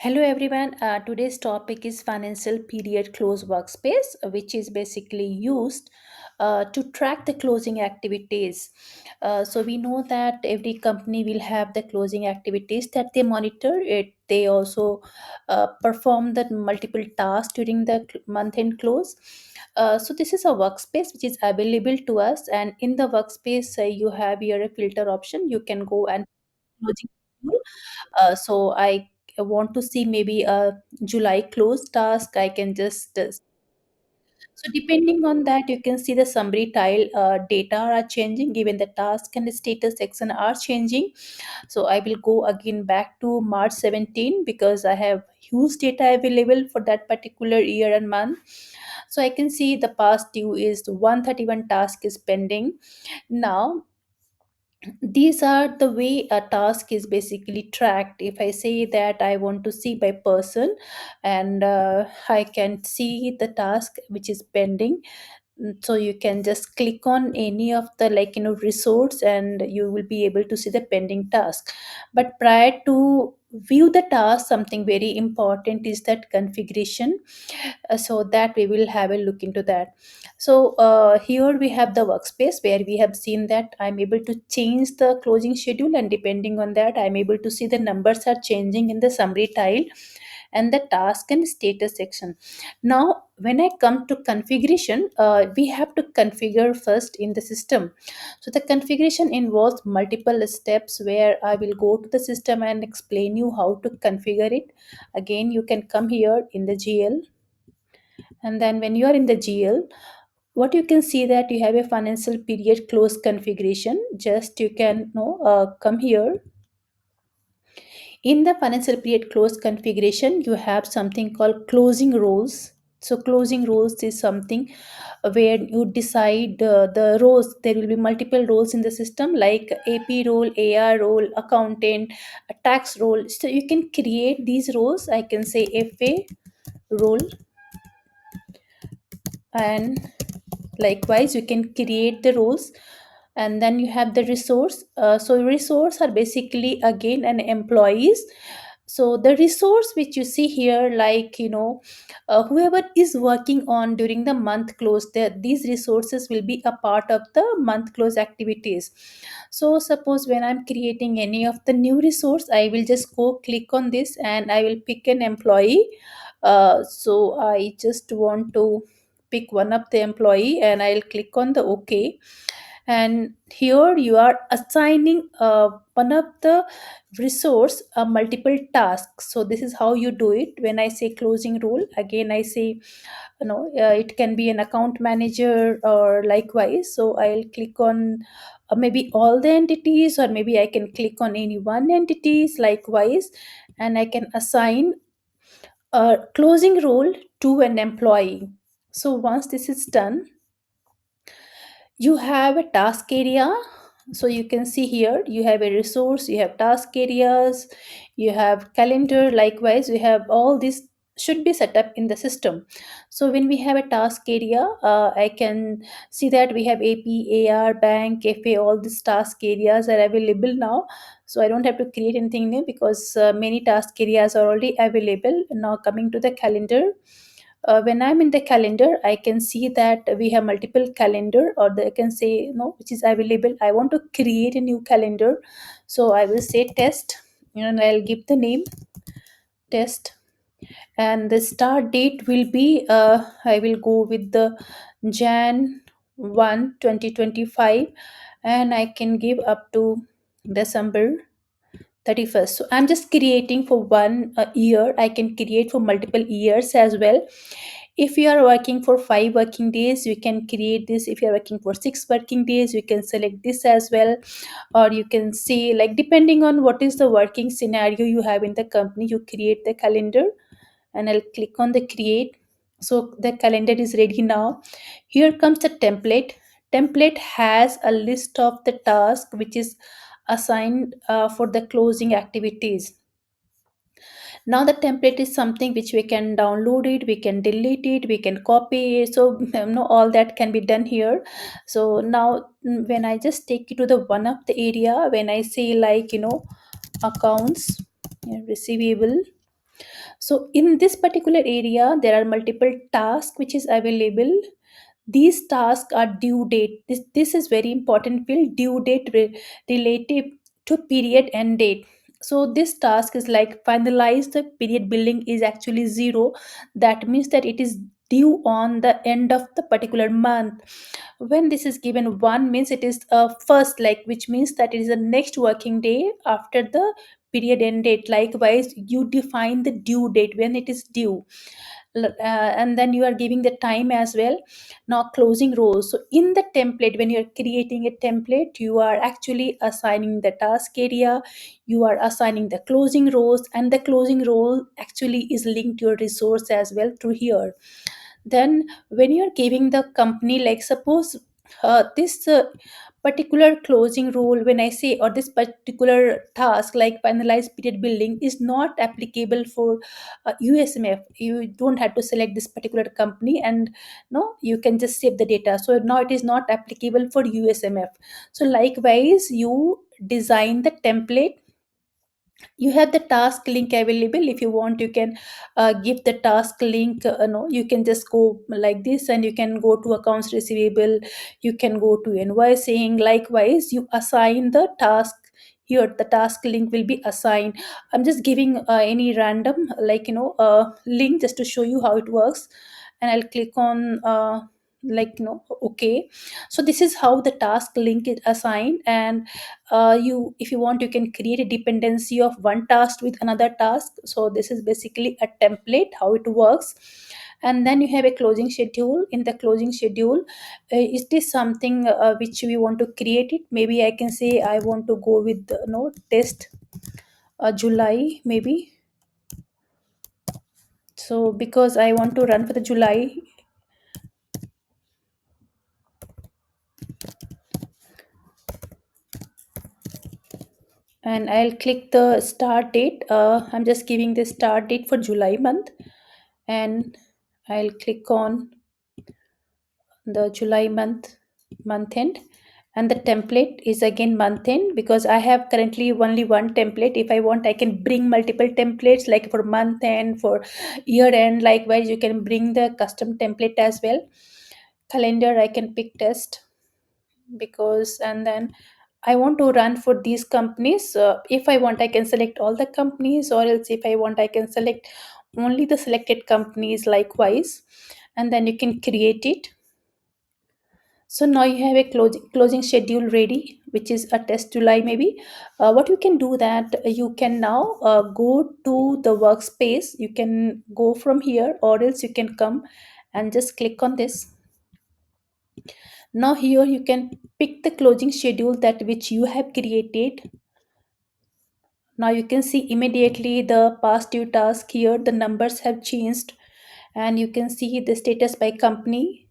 Hello everyone. Today's topic is financial period close workspace, which is basically used to track the closing activities. So we know that every company will have the closing activities that they monitor. It they also perform the multiple tasks during the month end close. So this is a workspace which is available to us, and in the workspace you have here a filter option. You can go and closing schedule. So I want to see maybe a July close task. I can just so depending on that, you can see the summary tile data are changing, given the task and the status section are changing. So I will go again back to March 17 because I have huge data available for that particular year and month. So I can see the past due is 131 task is pending. Now these are the way a task is basically tracked. If I say that I want to see by person, and I can see the task which is pending. So you can just click on any of the resource, and you will be able to see the pending task. But prior to view the task, something very important is that configuration. So that we will have a look into that. So here we have the workspace where we have seen that I'm able to change the closing schedule, and depending on that I'm able to see the numbers are changing in the summary tile and the task and status section. Now when I come to configuration, we have to configure first in the system. So the configuration involves multiple steps where I will go to the system and explain you how to configure it. Again, you can come here in the GL, and then when you are in the GL, what you can see that you have a financial period close configuration. Just you can come here in the financial period close configuration. You have something called closing roles. So closing roles is something where you decide the roles. There will be multiple roles in the system like AP role, AR role, accountant, a tax role. So you can create these roles. I can say FA role, and likewise you can create the roles. And then you have the resource. So resource are basically again an employees. So the resource which you see here, whoever is working on during the month close, these resources will be a part of the month close activities. So suppose when I'm creating any of the new resource, I will just go click on this and I will pick an employee. So I just want to pick one of the employee and I'll click on the OK. And here you are assigning one of the resource a multiple tasks. So this is how you do it. When I say closing rule, again I say, it can be an account manager or likewise. So I'll click on maybe all the entities, or maybe I can click on any one entities likewise, and I can assign a closing role to an employee. So once this is done, you have a task area. So you can see here you have a resource, you have task areas, you have calendar. Likewise, you have all this should be set up in the system. So when we have a task area, I can see that we have APAR, bank, FA, all these task areas are available now. So I don't have to create anything new because many task areas are already available. Now coming to the calendar, when I'm in the calendar, I can see that we have multiple calendar, or I can say which is available. I want to create a new calendar, so I will say test, and I'll give the name test. And the start date will be, I will go with the Jan 1 2025, and I can give up to December 31st. So I'm just creating for one year. I can create for multiple years as well. If you are working for 5 working days, you can create this. If you are working for 6 working days, you can select this as well. Or you can see, like, depending on what is the working scenario you have in the company, you create the calendar. And I'll click on the create. So the calendar is ready now. Here comes the template. Template has a list of the task which is assigned for the closing activities. Now the template is something which we can download it, we can delete it, we can copy it. So all that can be done here. So now when I just take you to the one of the area, when I say accounts, receivable. So in this particular area, there are multiple tasks which is available. These tasks are due date. This is very important field, due date relative to period and date. So this task is like finalize the period billing is actually 0. That means that it is due on the end of the particular month. When this is given 1 means it is first, like, which means that it is the next working day after the period end date. Likewise, you define the due date when it is due. And then you are giving the time as well. Now closing rows. So in the template, when you are creating a template, you are actually assigning the task area, you are assigning the closing rows, and the closing role actually is linked to your resource as well through here. Then when you're giving the company, like suppose this particular closing rule, when I say, or this particular task like finalized period billing is not applicable for usmf, you don't have to select this particular company, and no, you can just save the data. So now it is not applicable for usmf. So likewise, you design the template. You have the task link available. If you want, you can give the task link. No, you can just go like this, and you can go to accounts receivable, you can go to invoicing. Likewise, you assign the task. Here the task link will be assigned. I'm just giving any random, like, link just to show you how it works. And I'll click on okay. So this is how the task link is assigned. And you, if you want, you can create a dependency of one task with another task. So this is basically a template how it works. And then you have a closing schedule. In the closing schedule, is this something which we want to create it? Maybe I can say I want to go with no test July maybe. So because I want to run for the July, and I'll click the start date. I'm just giving the start date for July month, and I'll click on the July month end. And the template is again month end, because I have currently only one template. If I want, I can bring multiple templates, like for month end, for year end. Likewise, you can bring the custom template as well. Calendar, I can pick test, because, and then I want to run for these companies. If I want, I can select all the companies, or else if I want, I can select only the selected companies. Likewise, and then you can create it. So now you have a closing schedule ready, which is a test July maybe. What you can do that you can now go to the workspace. You can go from here, or else you can come and just click on this. Now here you can pick the closing schedule that which you have created. Now you can see immediately the past due task. Here the numbers have changed, and you can see the status by company.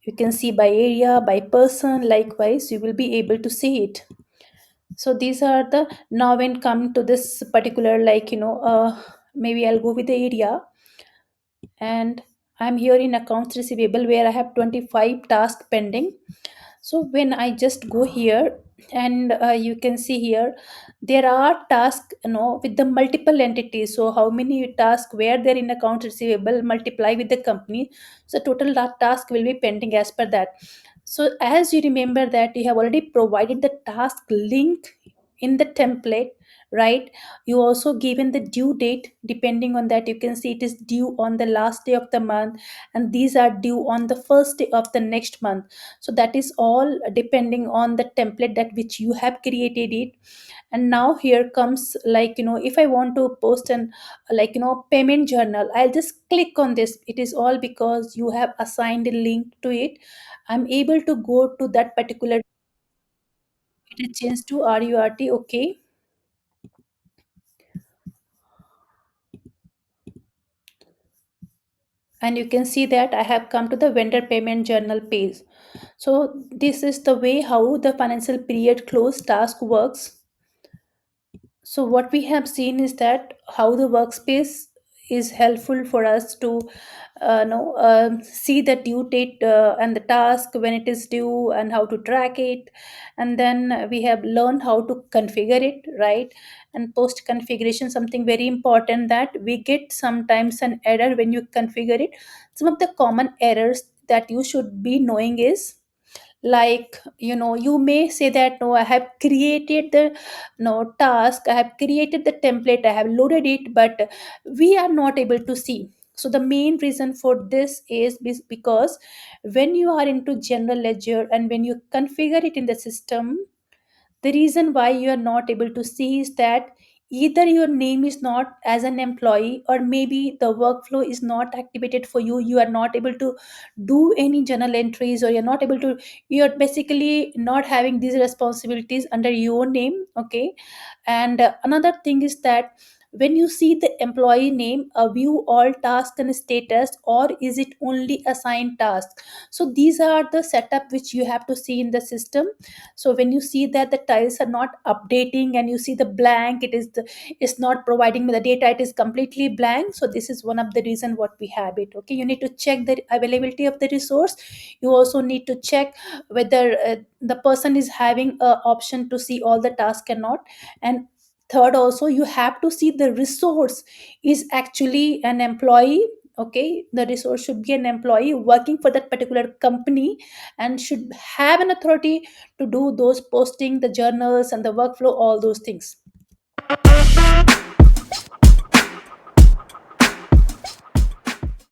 You can see by area, by person. Likewise, you will be able to see it. So these are the, now when come to this particular, maybe I'll go with the area. And I'm here in accounts receivable, where I have 25 tasks pending. So when I just go here, and you can see here there are tasks, with the multiple entities. So how many tasks where they're in account receivable, multiply with the company, so total that task will be pending as per that. So as you remember that you have already provided the task link in the template, right? You also given the due date. Depending on that, you can see it is due on the last day of the month, and these are due on the first day of the next month. So that is all depending on the template that which you have created it. And now here comes, if I want to post an payment journal, I'll just click on this. It is all because you have assigned a link to it. I'm able to go to that particular, it is changed to RURT. Okay. And you can see that I have come to the vendor payment journal page. So this is the way how the financial period close task works. So what we have seen is that how the workspace is helpful for us to know see the due date and the task when it is due and how to track it. And then we have learned how to configure it, right? And post configuration, something very important, that we get sometimes an error when you configure it. Some of the common errors that you should be knowing is, like, you may say that, no, I have created the, no, task, I have created the template, I have loaded it, but we are not able to see. So the main reason for this is because when you are into general ledger and when you configure it in the system, the reason why you are not able to see is that either your name is not as an employee, or maybe the workflow is not activated for you. You are not able to do any journal entries, or you're not able to, you're basically not having these responsibilities under your name. Okay. And another thing is that when you see the employee name, view all tasks and status, or is it only assigned task? So these are the setup which you have to see in the system. So when you see that the tiles are not updating and you see the blank, it's not providing me the data, it is completely blank. So this is one of the reason what we have it. Okay, you need to check the availability of the resource. You also need to check whether the person is having a option to see all the tasks or not. And third, also you have to see the resource is actually an employee. Okay, the resource should be an employee working for that particular company and should have an authority to do those posting, the journals and the workflow, all those things.